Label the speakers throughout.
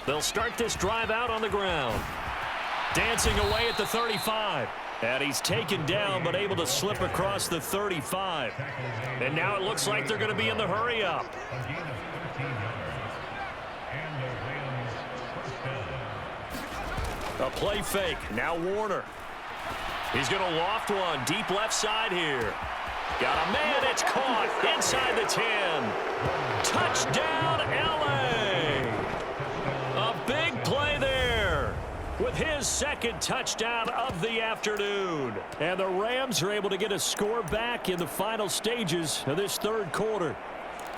Speaker 1: They'll start this drive out on the ground. Dancing away at the 35. And he's taken down but able to slip across the 35. And now it looks like they're going to be in the hurry up. A play fake. Now Warner. He's going to loft one deep left side here. Got a man. It's caught inside the 10. Touchdown, L.A. A big play there with his second touchdown of the afternoon. And the Rams are able to get a score back in the final stages of this third quarter.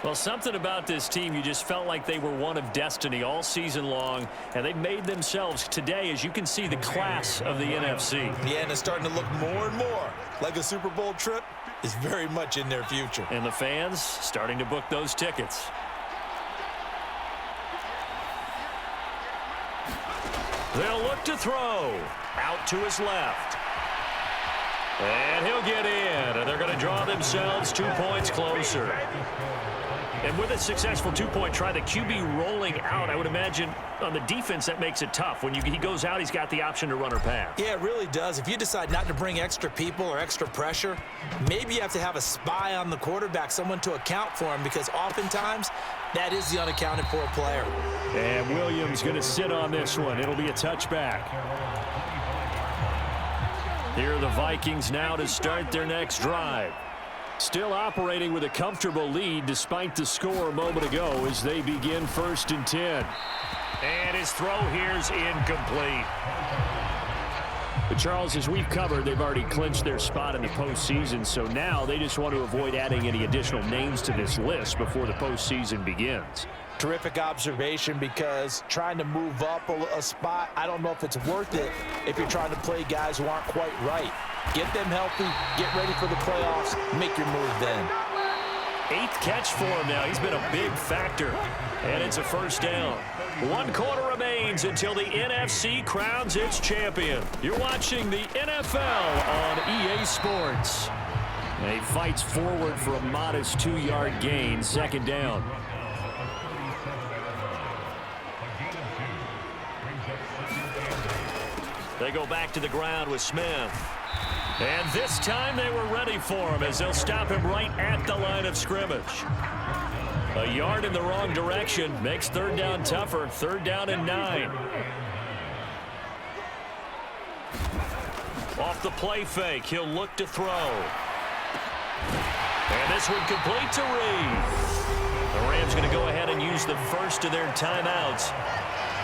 Speaker 1: Well, something about this team, you just felt like they were one of destiny all season long, and they've made themselves today, as you can see, the class of the NFC.
Speaker 2: Yeah, and it's starting to look more and more like a Super Bowl trip is very much in their future.
Speaker 1: And the fans starting to book those tickets. They'll look to throw. Out to his left. And he'll get in. And they're going to draw themselves 2 points closer. And with a successful two-point try, the QB rolling out, I would imagine on the defense that makes it tough. When he goes out, he's got the option to run or pass.
Speaker 2: Yeah, it really does. If you decide not to bring extra people or extra pressure, maybe you have to have a spy on the quarterback, someone to account for him, because oftentimes that is the unaccounted for player.
Speaker 1: And Williams going to sit on this one. It'll be a touchback. Here are the Vikings now to start their next drive. Still operating with a comfortable lead despite the score a moment ago as they begin 1st and 10. And his throw here's incomplete. But Charles, as we've covered, they've already clinched their spot in the postseason, so now they just want to avoid adding any additional names to this list before the postseason begins.
Speaker 2: Terrific observation, because trying to move up a spot, I don't know if it's worth it if you're trying to play guys who aren't quite right. Get them healthy, get ready for the playoffs, make your move then.
Speaker 1: 8th catch for him now. He's been a big factor, and it's a first down. 1 quarter remains until the NFC crowns its champion. You're watching the NFL on EA Sports. And he fights forward for a modest 2-yard gain, 2nd down. They go back to the ground with Smith. And this time they were ready for him as they'll stop him right at the line of scrimmage. A yard in the wrong direction makes 3rd down tougher. 3rd down and 9. Off the play fake, he'll look to throw. And this one complete to Reed. The Rams going to go ahead and use the first of their timeouts.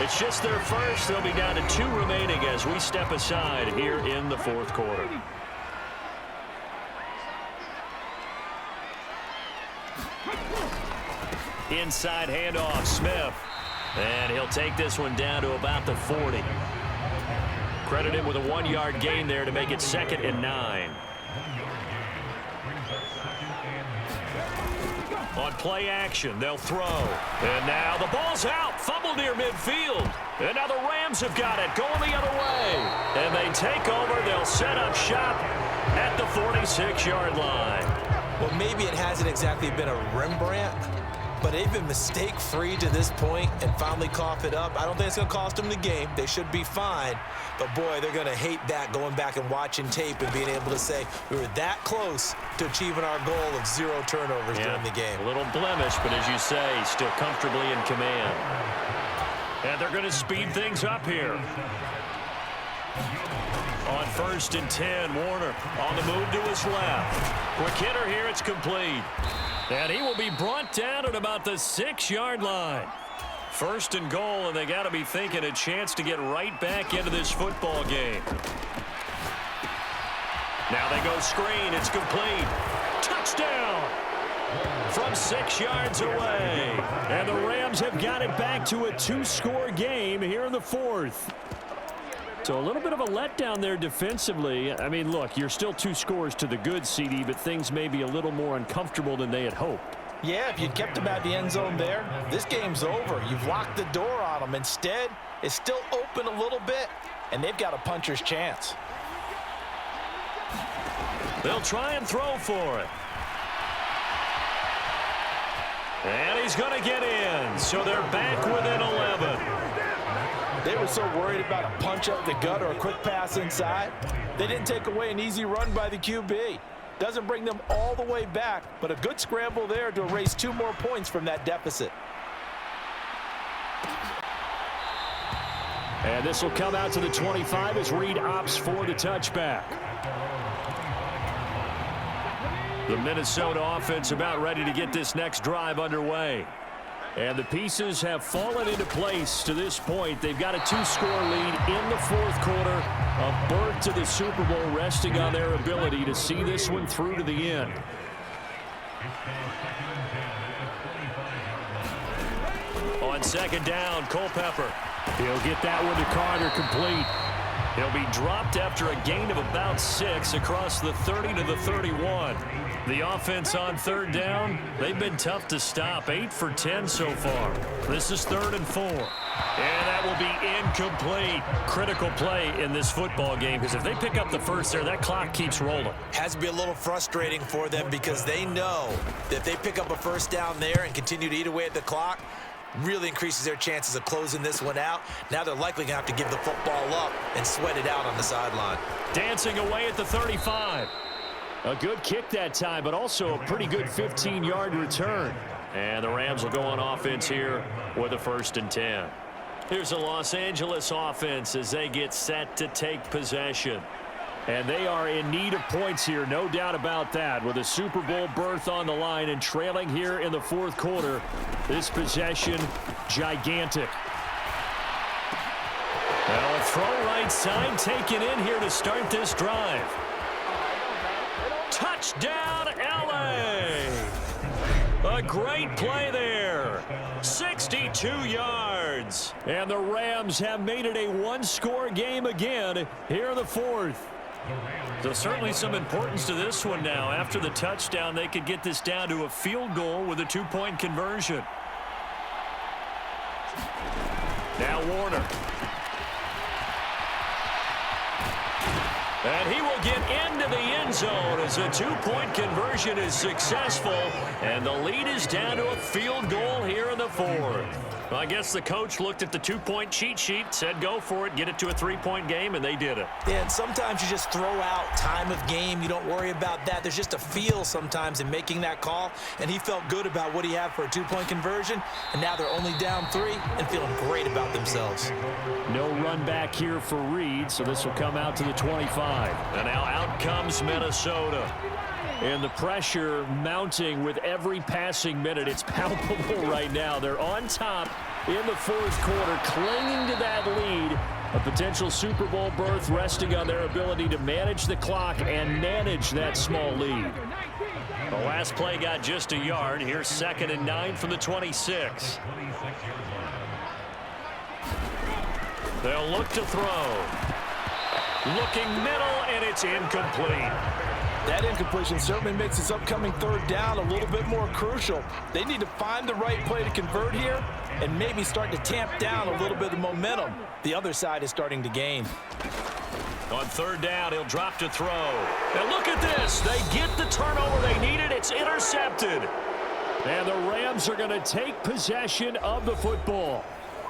Speaker 1: It's just their first. They'll be down to 2 remaining as we step aside here in the 4th quarter. Inside handoff, Smith. And he'll take this one down to about the 40. Credit him with a 1-yard gain there to make it 2nd and 9. On play action, they'll throw. And now the ball's out. Fumble near midfield. And now the Rams have got it, going the other way. And they take over. They'll set up shop at the 46-yard line.
Speaker 2: Well, maybe it hasn't exactly been a Rembrandt, but they've been mistake-free to this point and finally cough it up. I don't think it's going to cost them the game. They should be fine. But, boy, they're going to hate that, going back and watching tape and being able to say we were that close to achieving our goal of 0 turnovers during the game.
Speaker 1: A little blemish, but as you say, still comfortably in command. And they're going to speed things up here. On 1st and 10, Warner on the move to his left. Quick hitter here, it's complete. And he will be brought down at about the 6-yard line. 1st and goal, and they got to be thinking a chance to get right back into this football game. Now they go screen. It's complete. Touchdown from 6 yards away. And the Rams have got it back to a 2-score game here in the 4th. So a little bit of a letdown there defensively. I mean, look, you're still 2 scores to the good, CD, but things may be a little more uncomfortable than they had hoped.
Speaker 2: Yeah, if you'd kept them at the end zone there, this game's over. You've locked the door on them. Instead, it's still open a little bit, and they've got a puncher's chance.
Speaker 1: They'll try and throw for it. And he's going to get in, so they're back within 11.
Speaker 2: They were so worried about a punch up the gut or a quick pass inside. They didn't take away an easy run by the QB. Doesn't bring them all the way back, but a good scramble there to erase 2 more points from that deficit.
Speaker 1: And this will come out to the 25 as Reed opts for the touchback. The Minnesota offense about ready to get this next drive underway. And the pieces have fallen into place to this point. They've got a 2-score lead in the 4th quarter. A berth to the Super Bowl resting on their ability to see this one through to the end. On 2nd down, Culpepper. He'll get that one to Carter complete. He'll be dropped after a gain of about 6 across the 30 to the 31. The offense on 3rd down, they've been tough to stop. 8 for 10 so far. This is 3rd and 4. And that will be incomplete. Critical play in this football game because if they pick up the first there, that clock keeps rolling.
Speaker 2: Has to be a little frustrating for them because they know that if they pick up a first down there and continue to eat away at the clock, really increases their chances of closing this one out. Now they're likely going to have to give the football up and sweat it out on the sideline.
Speaker 1: Dancing away at the 35. A good kick that time, but also a pretty good 15-yard return. And the Rams will go on offense here with a 1st and 10. Here's the Los Angeles offense as they get set to take possession. And they are in need of points here, no doubt about that. With a Super Bowl berth on the line and trailing here in the 4th quarter, this possession, gigantic. Now a throw right side taken in here to start this drive. Touchdown, LA! A great play there. 62 yards. And the Rams have made it a 1-score game again here in the 4th. So certainly some importance to this one now. After the touchdown, they could get this down to a field goal with a 2-point conversion. Now Warner. And he will get into the end zone as a 2-point conversion is successful. And the lead is down to a field goal here in the 4th. Well, I guess the coach looked at the 2-point cheat sheet, said go for it, get it to a 3-point game, and they did it.
Speaker 2: Yeah, and sometimes you just throw out time of game. You don't worry about that. There's just a feel sometimes in making that call, and he felt good about what he had for a 2-point conversion, and now they're only down 3 and feeling great about themselves.
Speaker 1: No run back here for Reed, so this will come out to the 25. And now out comes Minnesota. And the pressure mounting with every passing minute. It's palpable right now. They're on top in the 4th quarter, clinging to that lead. A potential Super Bowl berth resting on their ability to manage the clock and manage that small lead. The last play got just a yard. Here's 2nd and 9 from the 26. They'll look to throw. Looking middle, and it's incomplete.
Speaker 2: That incompletion certainly makes this upcoming 3rd down a little bit more crucial. They need to find the right play to convert here and maybe start to tamp down a little bit of momentum. The other side is starting to gain.
Speaker 1: On 3rd down, he'll drop to throw. And look at this. They get the turnover they needed. It's intercepted. And the Rams are going to take possession of the football.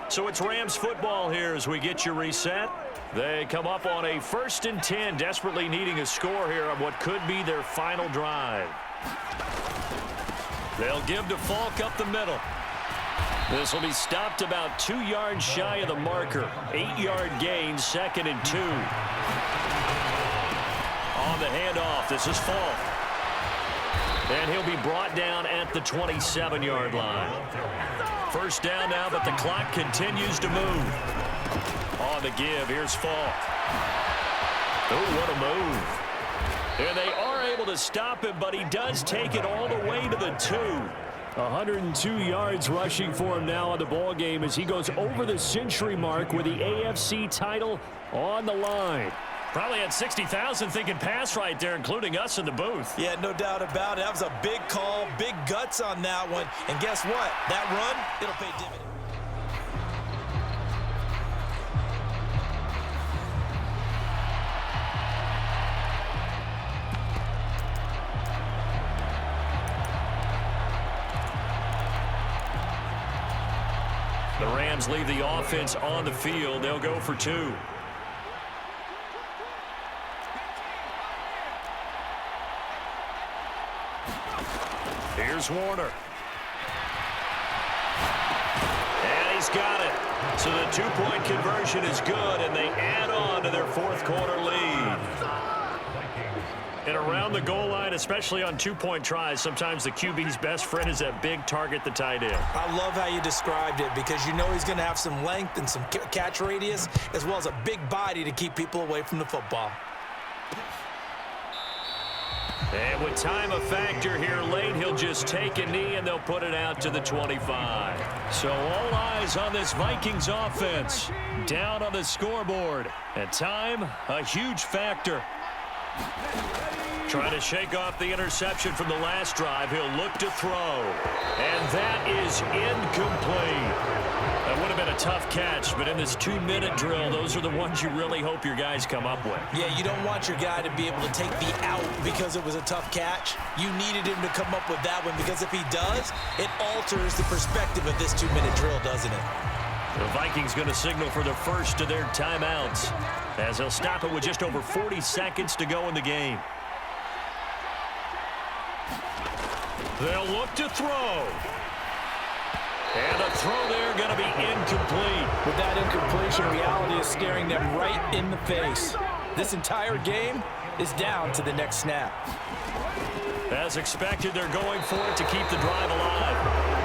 Speaker 1: So it's Rams football here as we get you reset. They come up on a 1st and 10, desperately needing a score here on what could be their final drive. They'll give to Falk up the middle. This will be stopped about 2 yards shy of the marker. 8-yard gain, 2nd and 2. On the handoff, this is Falk. And he'll be brought down at the 27-yard line. 1st down now, but the clock continues to move. On the give, here's Falk. Oh, what a move. And they are able to stop him, but he does take it all the way to the 2. 102 yards rushing for him now on the ball game as he goes over the century mark with the AFC title on the line. Probably had 60,000 thinking pass right there, including us in the booth.
Speaker 2: Yeah, no doubt about it. That was a big call, big guts on that one. And guess what? That run, it'll pay dividends.
Speaker 1: The Rams leave the offense on the field. They'll go for 2. Here's Warner. And he's got it. So the 2-point conversion is good, and they add on to their fourth-quarter lead. And around the goal line, especially on 2-point tries, sometimes the QB's best friend is that big target, the tight end.
Speaker 2: I love how you described it because you know he's going to have some length and some catch radius as well as a big body to keep people away from the football.
Speaker 1: And with time a factor here late, he'll just take a knee and they'll put it out to the 25. So all eyes on this Vikings offense. Down on the scoreboard. And time, a huge factor. Trying to shake off the interception from the last drive. He'll look to throw. And that is incomplete. That would have been a tough catch, but in this 2-minute drill, those are the ones you really hope your guys come up with.
Speaker 2: Yeah, you don't want your guy to be able to take the out because it was a tough catch. You needed him to come up with that one because if he does, it alters the perspective of this 2-minute drill, doesn't it?
Speaker 1: The Vikings going to signal for the first of their timeouts as they'll stop it with just over 40 seconds to go in the game. They'll look to throw. And the throw there going to be incomplete.
Speaker 3: With that incompletion, reality is staring them right in the face. This entire game is down to the next snap.
Speaker 1: As expected, they're going for it to keep the drive alive.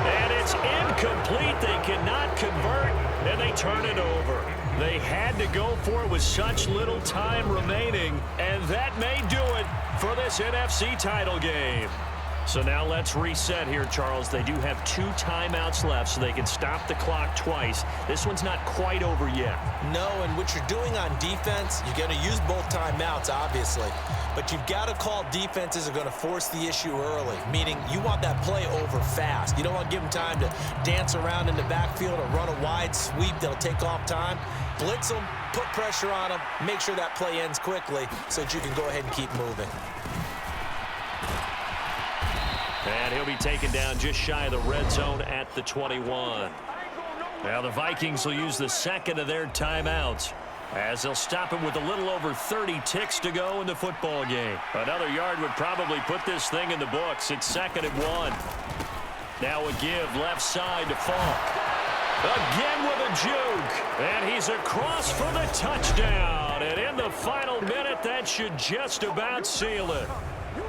Speaker 1: And it's incomplete. They cannot convert, and they turn it over. They had to go for it with such little time remaining, and that may do it for this NFC title game. So now let's reset here, Charles. They do have 2 timeouts left, so they can stop the clock twice. This one's not quite over yet.
Speaker 2: No, and what you're doing on defense, you're going to use both timeouts, obviously. But you've got to call defenses are going to force the issue early, meaning you want that play over fast. You don't want to give them time to dance around in the backfield or run a wide sweep that'll take off time. Blitz them, put pressure on them, make sure that play ends quickly so that you can go ahead and keep moving.
Speaker 1: And he'll be taken down just shy of the red zone at the 21. Now the Vikings will use the second of their timeouts as they'll stop him with a little over 30 ticks to go in the football game. Another yard would probably put this thing in the books. It's 2nd and 1. Now a give left side to Falk. Again with a juke. And he's across for the touchdown. And in the final minute, that should just about seal it.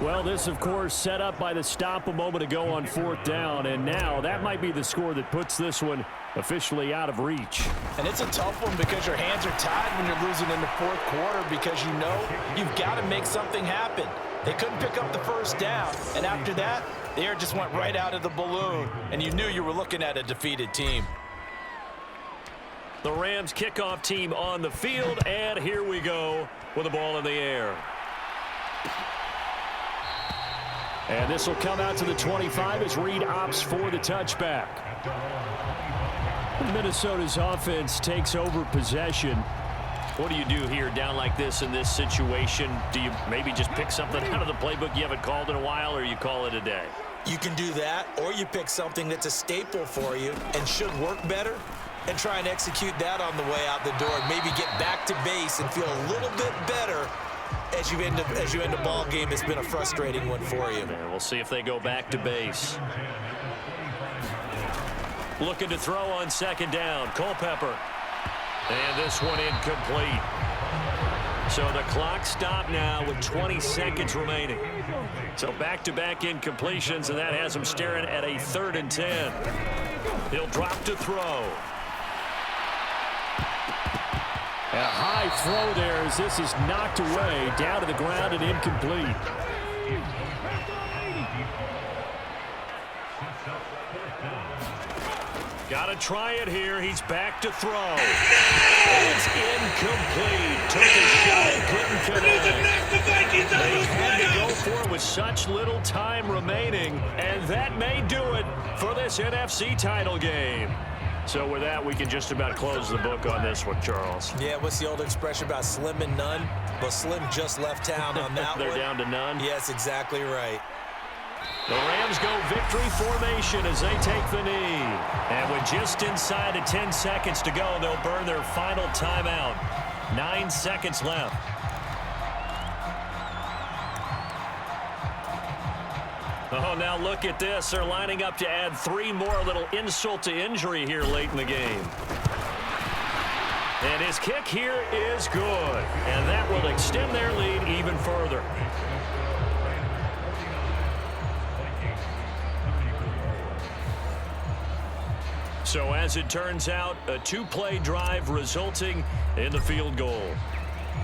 Speaker 4: Well, this, of course, set up by the stop a moment ago on 4th down, and now that might be the score that puts this one officially out of reach.
Speaker 3: And it's a tough one because your hands are tied when you're losing in the 4th quarter because you know you've got to make something happen. They couldn't pick up the first down, and after that, the air just went right out of the balloon, and you knew you were looking at a defeated team.
Speaker 1: The Rams kickoff team on the field, and here we go with the ball in the air.
Speaker 4: And this will come out to the 25 as Reed opts for the touchback. Minnesota's offense takes over possession.
Speaker 1: What do you do here down like this in this situation? Do you maybe just pick something out of the playbook you haven't called in a while, or you call it a day?
Speaker 2: You can do that, or you pick something that's a staple for you and should work better and try and execute that on the way out the door. Maybe get back to base and feel a little bit better as you end a ball game that's been a frustrating one for you.
Speaker 1: And we'll see if they go back to base. Looking to throw on 2nd down. Culpepper. And this one incomplete. So the clock stopped now with 20 seconds remaining. So back-to-back incompletions, and that has him staring at a 3rd and 10. He'll drop to throw.
Speaker 4: A high throw there as this is knocked away, down to the ground and incomplete.
Speaker 1: Got to try it here. He's back to throw. It's incomplete. Took a shot and couldn't connect. They had to go for it with such little time remaining, and that may do it for this NFC title game. So with that, we can just about close the book on this one, Charles.
Speaker 2: Yeah, what's the old expression about slim and none? Well, Slim just left town on that
Speaker 1: They're
Speaker 2: one.
Speaker 1: down to none?
Speaker 2: Yes, exactly right.
Speaker 1: The Rams go victory formation as they take the knee. And with just inside of 10 seconds to go, they'll burn their final timeout. 9 seconds left. Oh, now look at this. They're lining up to add 3 more, a little insult to injury here late in the game. And his kick here is good. And that will extend their lead even further. So as it turns out, a 2-play drive resulting in the field goal.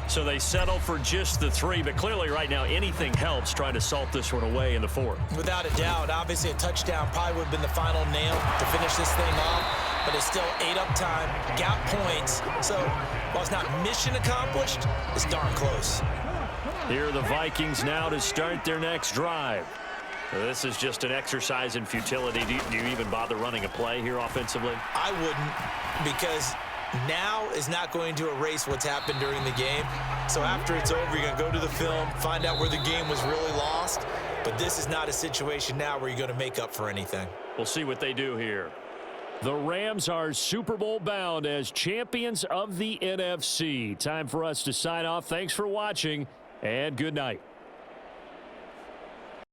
Speaker 1: So they settle for just the 3, but clearly right now anything helps trying to salt this one away in the 4th.
Speaker 2: Without a doubt, obviously a touchdown probably would have been the final nail to finish this thing off, but it's still 8 up time, got points. So while it's not mission accomplished, it's darn close.
Speaker 4: Here are the Vikings now to start their next drive.
Speaker 1: This is just an exercise in futility. Do you even bother running a play here offensively?
Speaker 2: I wouldn't, because now is not going to erase what's happened during the game. So after it's over, you're going to go to the film, find out where the game was really lost. But this is not a situation now where you're going to make up for anything.
Speaker 1: We'll see what they do here.
Speaker 4: The Rams are Super Bowl bound as champions of the NFC. Time for us to sign off. Thanks for watching, and good night.